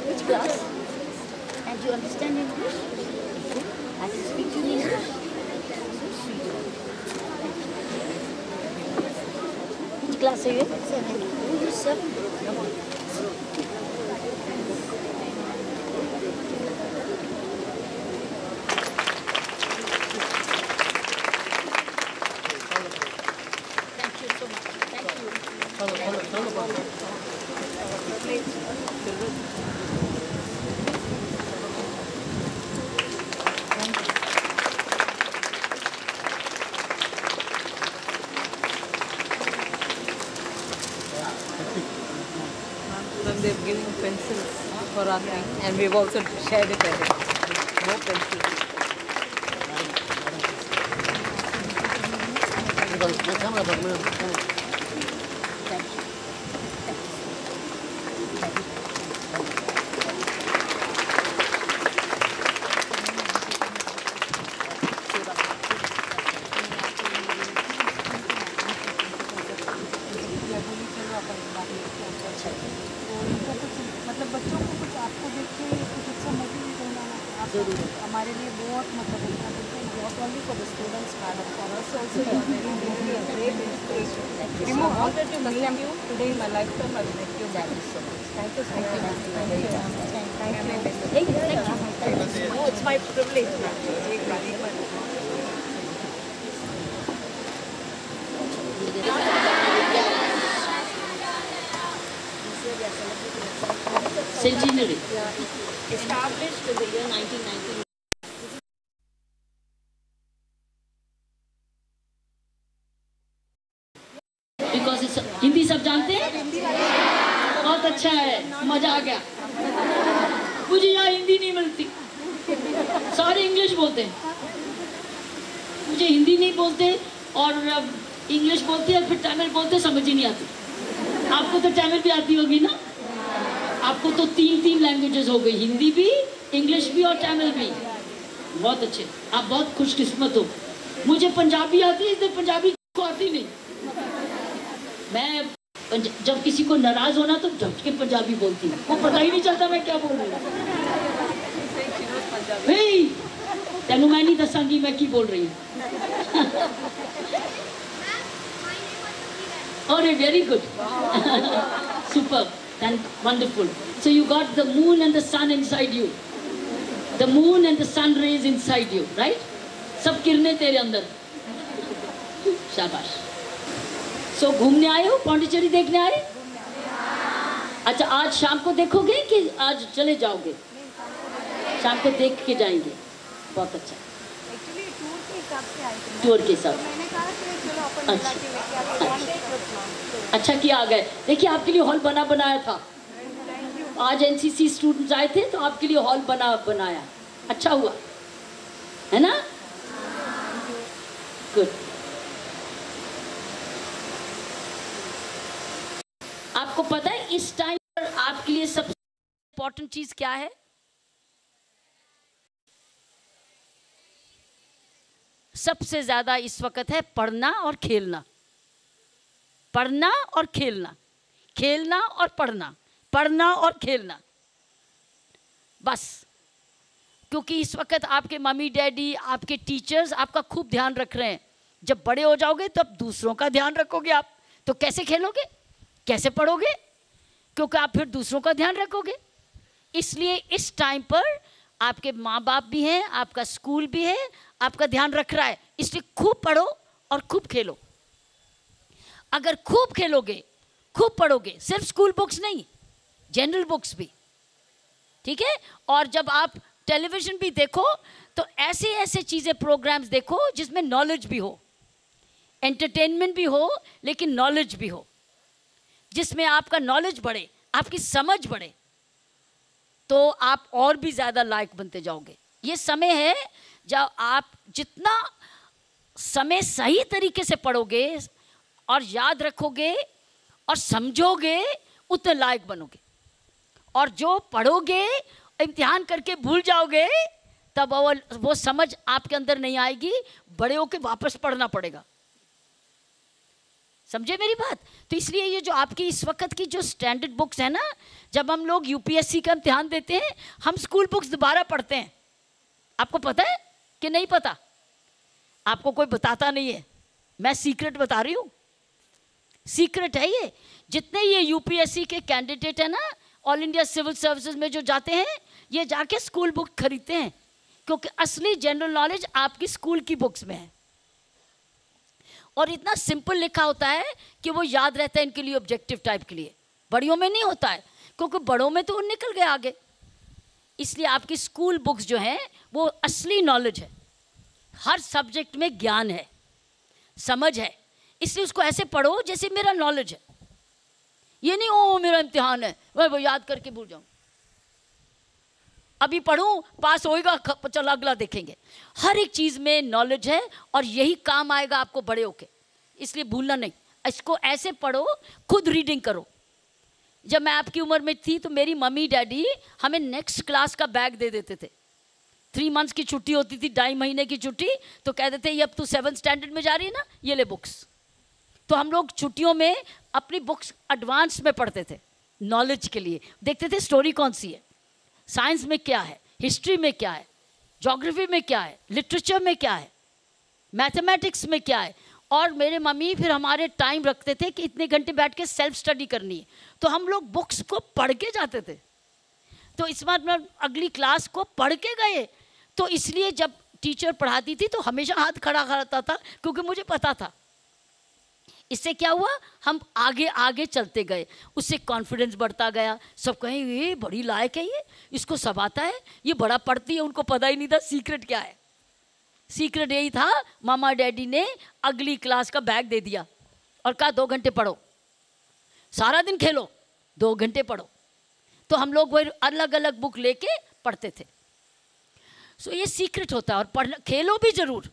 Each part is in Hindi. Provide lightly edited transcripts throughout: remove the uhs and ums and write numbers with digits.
Which class? And you understand English? I can speak to you in English. So sweet. Which class are you in? 7. Oh, you're 7. Thank you so much. Thank you. Then they've given pencils for our thing, and we've also shared it with them. No pencils. मतलब बच्चों को कुछ आपको देख के कुछ अच्छा मोटिवेट होना आप हमारे लिए बहुत मतलब not only for the students but for us also you are very a great inspiration. I wanted to meet you today in my lifetime. I will meet you. Thank you so much. Thank you so much. Thank you. No, it's my privilege. Centenary. Established in the year 1990. Because it's Hindi सब जानते हैं? बहुत अच्छा है, मजा आ गया। मुझे यहाँ हिंदी नहीं मिलती, सारे इंग्लिश बोलते हैं, मुझे हिंदी नहीं बोलते और इंग्लिश बोलते हैं फिर तमिल बोलते, समझ ही नहीं आती। आपको तो तमिल भी आती होगी ना? आपको तो 3 लैंग्वेजेस हो गई, हिंदी भी, इंग्लिश भी और तमिल भी। बहुत अच्छे, आप बहुत खुशकिस्मत हो। मुझे पंजाबी आती है, इधर पंजाबी को आती नहीं। मैं जब किसी को नाराज होना तो झट के पंजाबी बोलती हूँ, वो पता ही नहीं चलता मैं क्या बोल रही हूँ। तेनू मैं नहीं दसांगी मैं की बोल रही हूँ। अरे very good, super and wonderful. So you got the moon and the sun inside you, the moon and the sun rays inside you, right? सब किरणें तेरे अंदर। शाबाश। So घूमने आए हो, पौंडीचेरी देखने आए? अच्छा, आज शाम को देखोगे कि आज चले जाओगे? शाम को देख के जाएंगे। बहुत अच्छा। एक्चुअली टूर के हिसाब से आई थी। टूर के हिसाब से। मैंने कहा कि चलो अपन मिला के लेके आते हैं। अच्छा किया आ गए। देखिए आपके लिए हॉल बनाया था। आज एनसीसी स्टूडेंट्स आए थे तो आपके लिए हॉल बनाया। अच्छा हुआ, है ना? गुड। आपको पता है इस टाइम पर आपके लिए सबसे इम्पोर्टेंट चीज क्या है? सबसे ज्यादा इस वक्त है पढ़ना और खेलना। पढ़ना और खेलना, खेलना और पढ़ना, पढ़ना और खेलना, बस। क्योंकि इस वक्त आपके मम्मी डैडी, आपके टीचर्स आपका खूब ध्यान रख रहे हैं। जब बड़े हो जाओगे तो अब दूसरों का ध्यान रखोगे आप, तो कैसे खेलोगे, कैसे पढ़ोगे? क्योंकि आप फिर दूसरों का ध्यान रखोगे। इसलिए इस टाइम पर आपके माँ बाप भी हैं, आपका स्कूल भी है, आपका ध्यान रख रहा है। इसलिए खूब पढ़ो और खूब खेलो। अगर खूब खेलोगे, खूब पढ़ोगे, सिर्फ स्कूल बुक्स नहीं, जनरल बुक्स भी, ठीक है? और जब आप टेलीविज़न भी देखो तो ऐसे ऐसे चीज़ें, प्रोग्राम्स देखो जिसमें नॉलेज भी हो, एंटरटेनमेंट भी हो, लेकिन नॉलेज भी हो, जिसमें आपका नॉलेज बढ़े, आपकी समझ बढ़े, तो आप और भी ज़्यादा लायक बनते जाओगे। ये समय है जब आप जितना समय सही तरीके से पढ़ोगे और याद रखोगे और समझोगे, उतने लायक बनोगे। और जो पढ़ोगे, इम्तिहान करके भूल जाओगे, तब वो समझ आपके अंदर नहीं आएगी, बड़े होके वापस पढ़ना पड़ेगा। समझे मेरी बात? तो इसलिए ये जो आपकी इस वक्त की जो स्टैंडर्ड बुक्स है ना, जब हम लोग यूपीएससी का इम्तिहान देते हैं, हम स्कूल बुक्स दोबारा पढ़ते हैं। आपको पता है कि नहीं पता? आपको कोई बताता नहीं है, मैं सीक्रेट बता रही हूँ, सीक्रेट है ये। जितने ये यूपीएससी के कैंडिडेट है ना, ऑल इंडिया सिविल सर्विसेज में जो जाते हैं, ये जाके स्कूल बुक खरीदते हैं, क्योंकि असली जनरल नॉलेज आपकी स्कूल की बुक्स में है। और इतना सिंपल लिखा होता है कि वो याद रहता है इनके लिए, ऑब्जेक्टिव टाइप के लिए। बड़ियों में नहीं होता है, क्योंकि बड़ों में तो निकल गए आगे। इसलिए आपकी स्कूल बुक्स जो हैं वो असली नॉलेज है, हर सब्जेक्ट में ज्ञान है, समझ है। इसलिए उसको ऐसे पढ़ो जैसे मेरा नॉलेज है। ये नहीं ओ मेरा इम्तिहान है, मैं वो याद करके भूल जाऊँ, अभी पढ़ूं पास होएगा, चलो अगला देखेंगे। हर एक चीज़ में नॉलेज है और यही काम आएगा आपको बड़े होके, इसलिए भूलना नहीं। इसको ऐसे पढ़ो, खुद रीडिंग करो। जब मैं आपकी उम्र में थी तो मेरी मम्मी डैडी हमें नेक्स्ट क्लास का बैग दे देते थे। 3 मंथ्स की छुट्टी होती थी, 2.5 महीने की छुट्टी, तो कहते थे ये अब तू 7th स्टैंडर्ड में जा रही है ना, ये ले बुक्स। तो हम लोग छुट्टियों में अपनी बुक्स एडवांस में पढ़ते थे, नॉलेज के लिए। देखते थे स्टोरी कौन सी है, साइंस में क्या है, हिस्ट्री में क्या है, ज्योग्राफी में क्या है, लिटरेचर में क्या है, मैथमेटिक्स में क्या है। और मेरे मम्मी फिर हमारे टाइम रखते थे कि इतने घंटे बैठ के सेल्फ स्टडी करनी है, तो हम लोग बुक्स को पढ़ के जाते थे। तो इस बार मैं अगली क्लास को पढ़ के गए, तो इसलिए जब टीचर पढ़ाती थी तो हमेशा हाथ खड़ा करता था, क्योंकि मुझे पता था। इससे क्या हुआ, हम आगे आगे चलते गए, उससे कॉन्फिडेंस बढ़ता गया। सब कहें ये बड़ी लायक है, ये इसको सब आता है, ये बड़ा पढ़ती है। उनको पता ही नहीं था सीक्रेट क्या है। सीक्रेट यही था, मामा डैडी ने अगली क्लास का बैग दे दिया और कहा 2 घंटे पढ़ो, सारा दिन खेलो, 2 घंटे पढ़ो। तो हम लोग वही अलग अलग बुक लेके पढ़ते थे। सो ये सीक्रेट होता है। और पढ़ना, खेलो भी ज़रूर,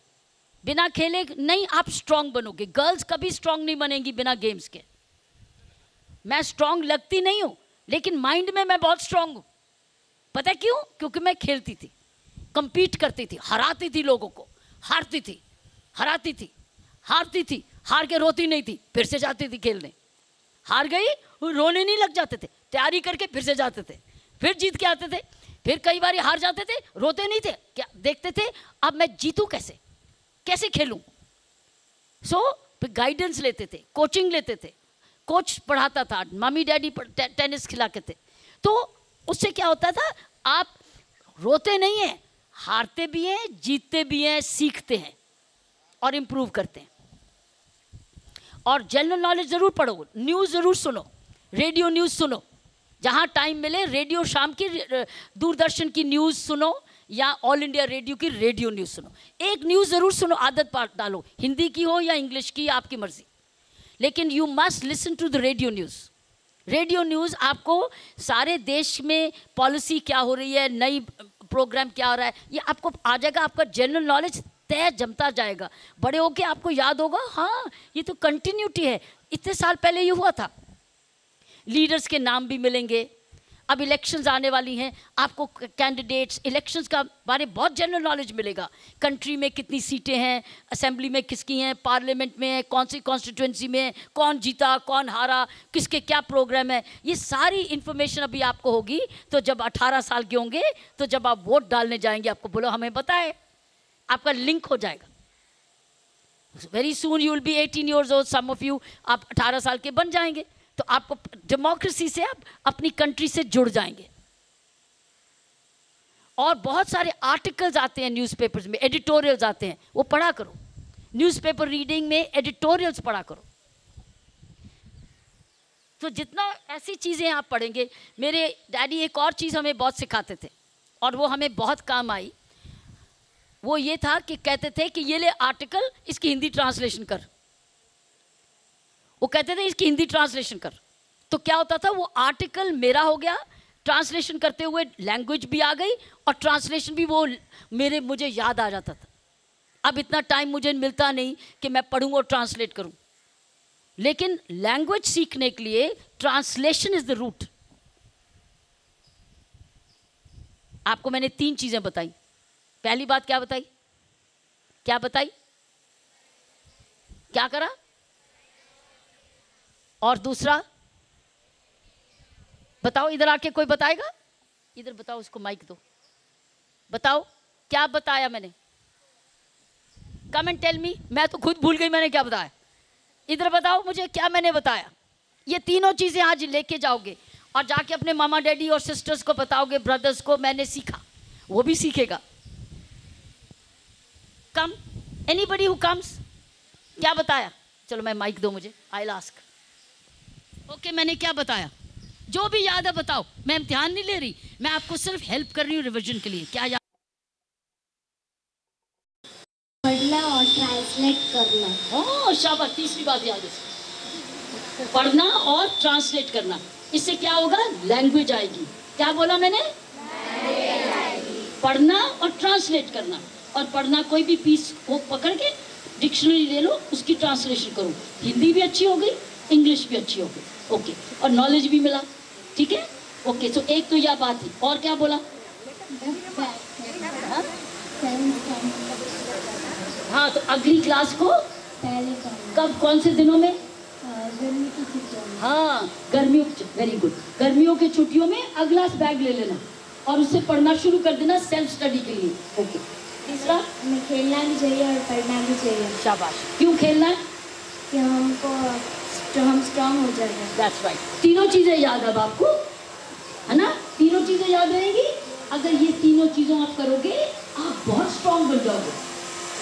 बिना खेले नहीं आप स्ट्रांग बनोगे। गर्ल्स कभी स्ट्रांग नहीं बनेंगी बिना गेम्स के। मैं स्ट्रांग लगती नहीं हूँ, लेकिन माइंड में मैं बहुत स्ट्रांग हूँ। पता है क्यों? क्योंकि मैं खेलती थी, compete करती थी, हराती थी लोगों को, हारती थी, हराती थी, हारती थी, हार के रोती नहीं थी, फिर से जाती थी खेलने। हार गई, रोने नहीं लग जाते थे, तैयारी करके फिर से जाते थे, फिर जीत के आते थे। फिर कई बार हार जाते थे, रोते नहीं थे, क्या देखते थे अब मैं जीतूं कैसे, कैसे खेलूं। सो फिर गाइडेंस लेते थे, कोचिंग लेते थे, कोच पढ़ाता था, मम्मी डैडी टेनिस खिलाते थे। तो उससे क्या होता था, आप रोते नहीं हैं, हारते भी हैं, जीतते भी हैं, सीखते हैं और इम्प्रूव करते हैं। और जनरल नॉलेज ज़रूर पढ़ो, न्यूज़ ज़रूर सुनो, रेडियो न्यूज़ सुनो, जहाँ टाइम मिले। रेडियो शाम की दूरदर्शन की न्यूज़ सुनो या ऑल इंडिया रेडियो की रेडियो न्यूज़ सुनो। एक न्यूज़ ज़रूर सुनो, आदत डालो, हिंदी की हो या इंग्लिश की, आपकी मर्ज़ी, लेकिन you must listen to the radio news. Radio news आपको सारे देश में पॉलिसी क्या हो रही है, नई प्रोग्राम क्या हो रहा है, ये आपको आ जाएगा। आपका जनरल नॉलेज तय जमता जाएगा। बड़े होके आपको याद होगा, हाँ ये तो कंटिन्यूटी है, इतने साल पहले ये हुआ था। लीडर्स के नाम भी मिलेंगे। अब इलेक्शंस आने वाली हैं, आपको कैंडिडेट्स, इलेक्शंस का बारे बहुत जनरल नॉलेज मिलेगा। कंट्री में कितनी सीटें हैं, असेंबली में किसकी हैं, पार्लियामेंट में है, कौन सी कॉन्स्टिट्यूंसी में है, कौन जीता कौन हारा, किसके क्या प्रोग्राम है, ये सारी इन्फॉर्मेशन अभी आपको होगी। तो जब 18 साल के होंगे, तो जब आप वोट डालने जाएंगे, आपको बोलो हमें बताए, आपका लिंक हो जाएगा। Very soon you will be 18 years old, some of you, आप 18 साल के बन जाएंगे, तो आपको डेमोक्रेसी से आप अपनी कंट्री से जुड़ जाएंगे। और बहुत सारे आर्टिकल्स आते हैं न्यूज़पेपर्स में, एडिटोरियल्स आते हैं, वो पढ़ा करो। न्यूज़पेपर रीडिंग में एडिटोरियल्स पढ़ा करो। तो जितना ऐसी चीज़ें आप पढ़ेंगे। मेरे डैडी एक और चीज़ हमें बहुत सिखाते थे और वो हमें बहुत काम आई। वो ये था कि कहते थे कि ये ले आर्टिकल, इसकी हिंदी ट्रांसलेशन कर। वो कहते थे इसकी हिंदी ट्रांसलेशन कर। तो क्या होता था, वो आर्टिकल मेरा हो गया, ट्रांसलेशन करते हुए लैंग्वेज भी आ गई और ट्रांसलेशन भी वो मुझे याद आ जाता था। अब इतना टाइम मुझे मिलता नहीं कि मैं पढ़ूँ और ट्रांसलेट करूँ, लेकिन लैंग्वेज सीखने के लिए ट्रांसलेशन इज द रूट। आपको मैंने 3 चीज़ें बताई। पहली बात क्या बताई? क्या बताई? क्या करा? और दूसरा बताओ, इधर आके कोई बताएगा? इधर बताओ, उसको माइक दो, बताओ क्या बताया मैंने? कम एंड टेल मी, मैं तो खुद भूल गई मैंने क्या बताया। इधर बताओ मुझे क्या मैंने बताया। ये तीनों चीजें आज लेके जाओगे और जाके अपने मामा डैडी और सिस्टर्स को बताओगे, ब्रदर्स को मैंने सीखा, वो भी सीखेगा। कम, एनीबडी हु कम्स, क्या बताया? चलो मैं माइक दो मुझे, आई विल आस्क। ओके, मैंने क्या बताया? जो भी याद है बताओ, मैं इम्तिहान नहीं ले रही, मैं आपको सिर्फ हेल्प कर रही हूँ रिवीजन के लिए। क्या याद? पढ़ना और ट्रांसलेट करना। ओह शाबाश, तीसरी बात याद है, पढ़ना और ट्रांसलेट करना। इससे क्या होगा? लैंग्वेज आएगी। क्या बोला मैंने? पढ़ना और ट्रांसलेट करना। और पढ़ना, कोई भी पीस वो पकड़ के डिक्शनरी ले लो, उसकी ट्रांसलेशन करो। हिंदी भी अच्छी हो गई, इंग्लिश भी अच्छी हो गई। ओके, और नॉलेज भी मिला। ठीक है, ओके। तो एक तो यह बात थी, और क्या बोला? हाँ, तो अगली क्लास को पहले कब, कौन से दिनों में? गर्मी की छुट्टियों में। हाँ, गर्मियों, वेरी गुड, गर्मियों की छुट्टियों में अगला बैग ले लेना और उससे पढ़ना शुरू कर देना सेल्फ स्टडी के लिए। ओके। तीसरा, हमें खेलना भी चाहिए और पढ़ना भी चाहिए। शाबाश। क्यों खेलना है? कि हमको हम स्ट्रांग हो जाएंगे। That's right. तीनों चीजें याद अब आपको, है ना? तीनों चीजें याद रहेंगी। अगर ये तीनों चीजों आप करोगे, आप बहुत स्ट्रांग बन जाओगे।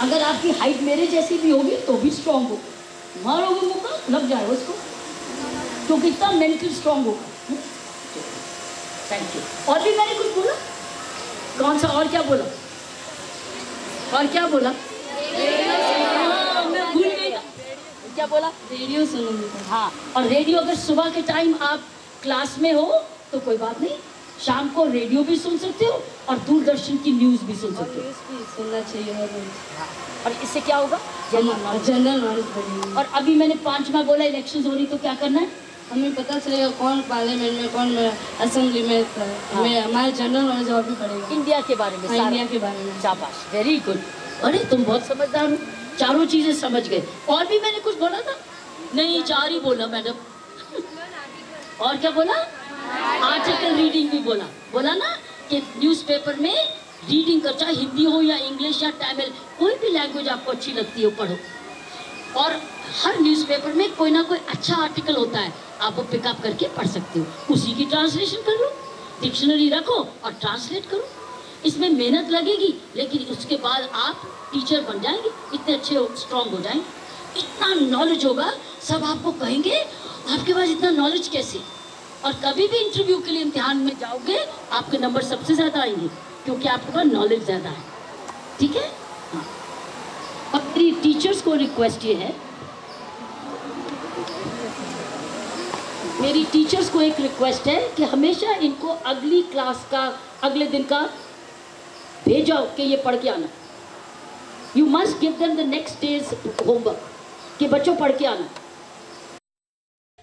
अगर आपकी हाइट मेरे जैसी भी होगी तो भी स्ट्रांग हो, मारोगे मुक्का लग जाएगा उसको, क्योंकि इतना मेंटल स्ट्रांग होगा। Thank you. और भी मैंने कुछ बोला? कौन सा? और क्या बोला? और क्या बोला? मैं भूल गई। क्या बोला? रेडियो सुनूंगी। हाँ, और रेडियो अगर सुबह के टाइम आप क्लास में हो तो कोई बात नहीं, शाम को रेडियो भी सुन सकते हो और दूरदर्शन की न्यूज़ भी सुन सकते हो। सुनना चाहिए। और इससे क्या होगा? जनरल नॉलेज बढ़ेगी। और अभी मैंने 5वां बोला, इलेक्शंस हो रही, तो क्या करना है? हमें पता चलेगा कौन पार्लियामेंट में, कौन असेंबली में। हमारे जनरल नॉलेज और भी बढ़ेगा। इंडिया के बारे में, सारा। इंडिया के बारे में। शाबाश, वेरी गुड। अरे तुम बहुत समझदार हो, चारों चीजें समझ गए। और भी मैंने कुछ बोला था? नहीं, 4 ही बोला मैडम। और क्या बोला? आर्टिकल रीडिंग भी बोला। बोला ना कि न्यूज़पेपर में रीडिंग कर, चाहे हिंदी हो या इंग्लिश या तमिल, कोई भी लैंग्वेज आपको अच्छी लगती हो पढ़ो। और हर न्यूज़पेपर में कोई ना कोई अच्छा आर्टिकल होता है, आप वो पिकअप करके पढ़ सकते हो, उसी की ट्रांसलेशन कर लो, डिक्शनरी रखो और ट्रांसलेट करो। इसमें मेहनत लगेगी, लेकिन उसके बाद आप टीचर बन जाएंगे, इतने अच्छे स्ट्रांग हो जाएंगे, इतना नॉलेज होगा, सब आपको कहेंगे आपके पास इतना नॉलेज कैसे। और कभी भी इंटरव्यू के लिए इम्तिहान में जाओगे, आपके नंबर सबसे ज़्यादा आएंगे, क्योंकि आपके पास नॉलेज ज़्यादा है। ठीक है? हाँ। और मेरी टीचर्स को रिक्वेस्ट ये है, मेरी टीचर्स को एक रिक्वेस्ट है कि हमेशा इनको अगली क्लास का, अगले दिन का भेजो कि ये पढ़ के आना। You must give them the next days homework कि बच्चों पढ़ के आना,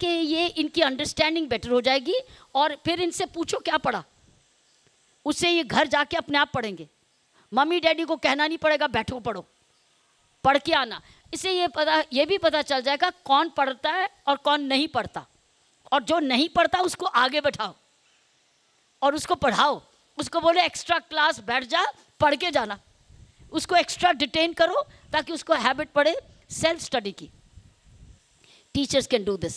कि ये इनकी अंडरस्टैंडिंग बेटर हो जाएगी। और फिर इनसे पूछो क्या पढ़ा, उससे ये घर जाके अपने आप पढ़ेंगे। मम्मी डैडी को कहना नहीं पड़ेगा बैठो पढ़ो, पढ़ के आना। इससे ये भी पता चल जाएगा कौन पढ़ता है और कौन नहीं पढ़ता। और जो नहीं पढ़ता उसको आगे बैठाओ और उसको पढ़ाओ, उसको बोले एक्स्ट्रा क्लास बैठ जा, पढ़ के जाना, उसको एक्स्ट्रा डिटेन करो ताकि उसको हैबिट पड़े सेल्फ स्टडी की। Teachers can do this,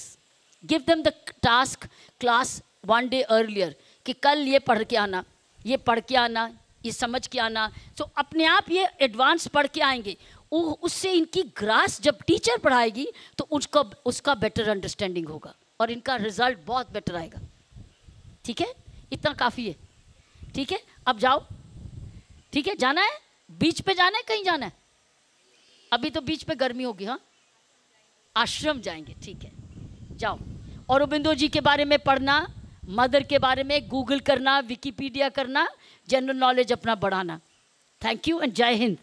give them the task class 1 day earlier कि कल ये पढ़ के आना, ये पढ़ के आना, ये समझ के आना। तो अपने आप ये एडवांस पढ़ के आएंगे। उससे इनकी ग्रास जब टीचर पढ़ाएगी तो उसका बेटर अंडरस्टैंडिंग होगा और इनका रिजल्ट बहुत बेटर आएगा। ठीक है, इतना काफ़ी है। ठीक है, अब जाओ। ठीक है, जाना है बीच पे, जाना है कहीं जाना है? अभी तो बीच पे गर्मी होगी। हाँ, आश्रम जाएंगे। ठीक है, जाओ। औरोबिंदो जी के बारे में पढ़ना, मदर के बारे में गूगल करना, विकिपीडिया करना, जनरल नॉलेज अपना बढ़ाना। थैंक यू एंड जय हिंद।